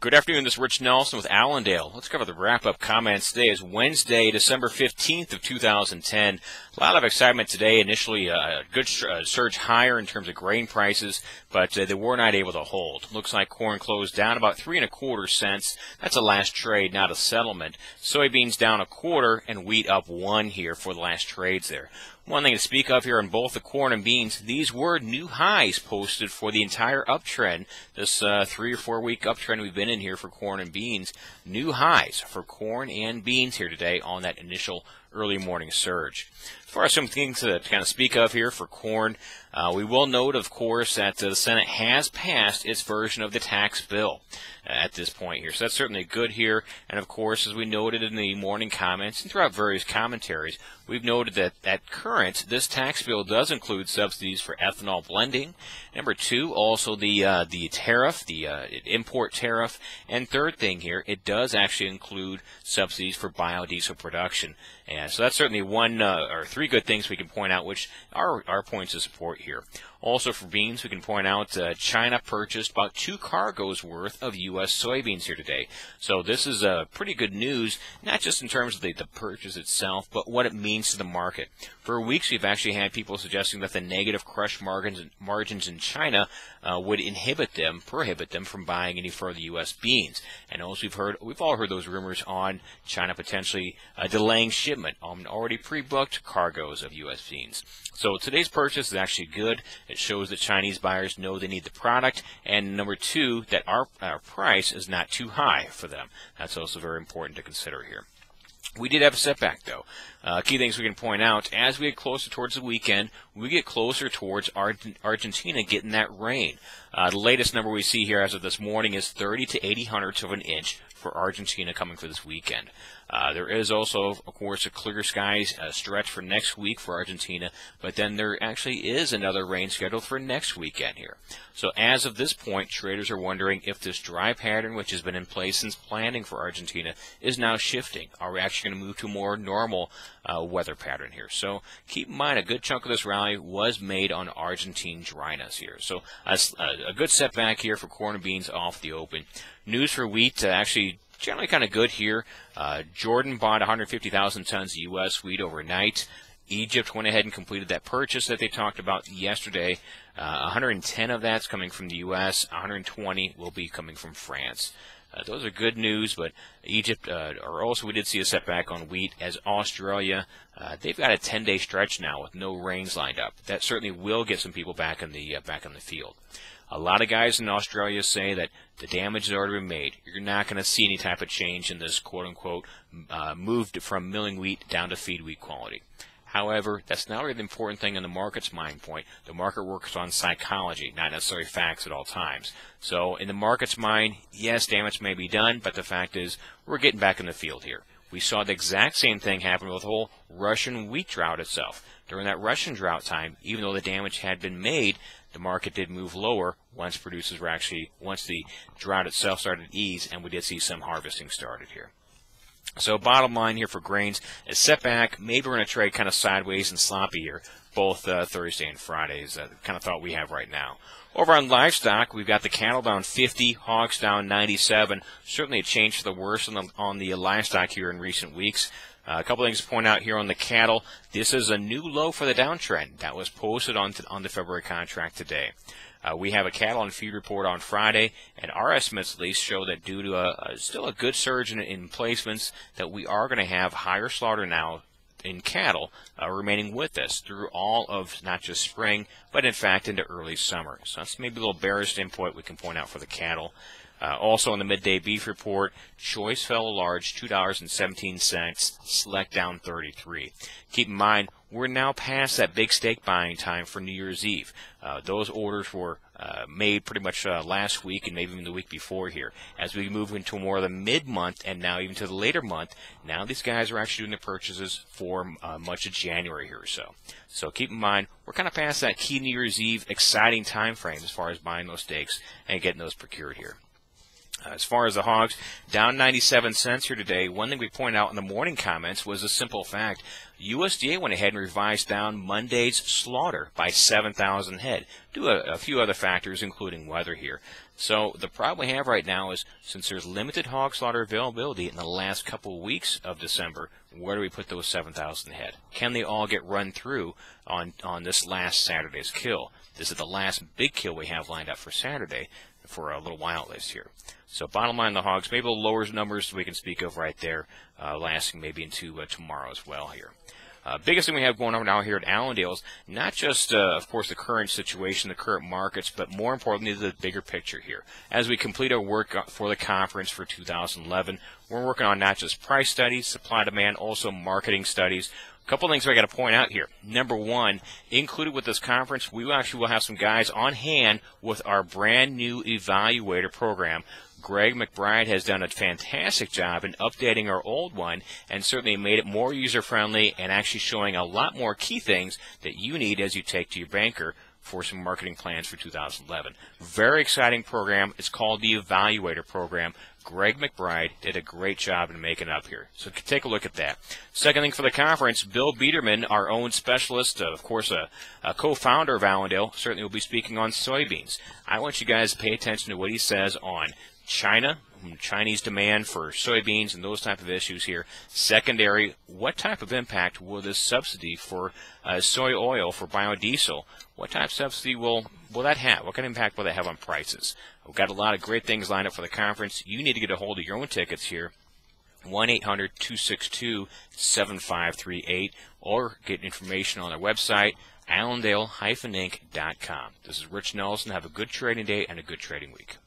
Good afternoon, this is Rich Nelson with Allendale. Let's cover the wrap-up comments. Today is Wednesday, December 15th of 2010. A lot of excitement today. Initially, a good surge higher in terms of grain prices, but they were not able to hold. Looks like corn closed down about 3¼ cents. That's a last trade, not a settlement. Soybeans down 1/4 and wheat up 1 here for the last trades there. One thing to speak of here on both the corn and beans, these were new highs posted for the entire uptrend, this 3 or 4 week uptrend we've been in here for corn and beans. New highs for corn and beans here today on that initial early morning surge. As far as some things to kind of speak of here for corn, we will note, of course, that the Senate has passed its version of the tax bill at this point here. So that's certainly good here. And, of course, as we noted in the morning comments and throughout various commentaries, we've noted that at current, this tax bill does include subsidies for ethanol blending. Number 2, also the tariff, the import tariff. And third thing here, it does actually include subsidies for biodiesel production. And so that's certainly one or 3 good things we can point out, which are our points of support here. Also for beans, we can point out China purchased about 2 cargoes worth of U.S. soybeans here today. So this is pretty good news, not just in terms of the purchase itself, but what it means to the market. For weeks, we've actually had people suggesting that the negative crush margins in China would prohibit them from buying any further U.S. beans. And also we've all heard those rumors on China potentially delaying shipment on already pre-booked cargoes of U.S. beans. So today's purchase is actually good. It shows that Chinese buyers know they need the product, and number 2, that our price is not too high for them. That's also very important to consider here. We did have a setback, though. Key things we can point out, as we get closer towards the weekend, we get closer towards Argentina getting that rain. The latest number we see here as of this morning is 30 to 80 hundredths of an inch for Argentina coming for this weekend. There is also, of course, a clear skies stretch for next week for Argentina, but then there actually is another rain scheduled for next weekend here. So as of this point, traders are wondering if this dry pattern, which has been in place since planning for Argentina, is now shifting. Are we actually going to move to a more normal weather pattern here? So keep in mind, a good chunk of this rally was made on Argentine dryness here. So a good setback here for corn and beans off the open. News for wheat, actually generally kind of good here. Jordan bought 150,000 tons of U.S. wheat overnight. Egypt went ahead and completed that purchase that they talked about yesterday. 110 of that's coming from the U.S., 120 will be coming from France. Those are good news, but Egypt, or also we did see a setback on wheat as Australia, they've got a 10-day stretch now with no rains lined up. That certainly will get some people back in the field. A lot of guys in Australia say that the damage has already been made. You're not going to see any type of change in this quote-unquote move from milling wheat down to feed wheat quality. However, that's not really the important thing in the market's mind point. The market works on psychology, not necessarily facts at all times. So in the market's mind, yes, damage may be done, but the fact is we're getting back in the field here. We saw the exact same thing happen with the whole Russian wheat drought itself. During that Russian drought time, even though the damage had been made, the market did move lower once the drought itself started to ease, and we did see some harvesting started here. So bottom line here for grains, a setback. Maybe we're going to trade kind of sideways and sloppy here, both Thursday and Friday is the kind of thought we have right now. Over on livestock, we've got the cattle down 50, hogs down 97. Certainly a change for the worse on the livestock here in recent weeks. A couple things to point out here on the cattle. This is a new low for the downtrend that was posted on the February contract today. We have a cattle and feed report on Friday, and our estimates at least show that due to still a good surge in placements, that we are going to have higher slaughter now in cattle remaining with us through all of not just spring, but in fact into early summer. So that's maybe a little bearish input we can point out for the cattle. Also on the midday beef report, choice fell large, $2.17, select down 33. Keep in mind, we're now past that big steak buying time for New Year's Eve. Those orders were made pretty much last week and maybe even the week before here. As we move into more of the mid-month and now even to the later month, now these guys are actually doing the purchases for much of January here or so. So keep in mind, we're kind of past that key New Year's Eve exciting time frame as far as buying those steaks and getting those procured here. As far as the hogs, down 97 cents here today. One thing we pointed out in the morning comments was a simple fact. USDA went ahead and revised down Monday's slaughter by 7,000 head. Due to a few other factors, including weather here. So the problem we have right now is, since there's limited hog slaughter availability in the last couple of weeks of December, where do we put those 7,000 head? Can they all get run through on this last Saturday's kill? This is the last big kill we have lined up for Saturday, for a little while at least here. So bottom line, the hogs, maybe the lower numbers we can speak of right there, lasting maybe into tomorrow as well here. Biggest thing we have going on now here at Allendale is not just, of course, the current situation, the current markets, but more importantly, the bigger picture here. As we complete our work for the conference for 2011, we're working on not just price studies, supply demand, also marketing studies. A couple things I got to point out here. Number one, included with this conference, we actually will have some guys on hand with our brand new evaluator program. Greg McBride has done a fantastic job in updating our old one and certainly made it more user-friendly and actually showing a lot more key things that you need as you take to your banker for some marketing plans for 2011. Very exciting program. It's called the Evaluator Program. Greg McBride did a great job in making it up here. So take a look at that. Second thing for the conference, Bill Biederman, our own specialist, of course a co-founder of Allendale, certainly will be speaking on soybeans. I want you guys to pay attention to what he says on China, Chinese demand for soybeans and those type of issues here. Secondary, what type of impact will this subsidy for soy oil for biodiesel, what type of subsidy will that have? What kind of impact will that have on prices? We've got a lot of great things lined up for the conference. You need to get a hold of your own tickets here. 1-800-262-7538, or get information on our website, allendale-inc.com. This is Rich Nelson. Have a good trading day and a good trading week.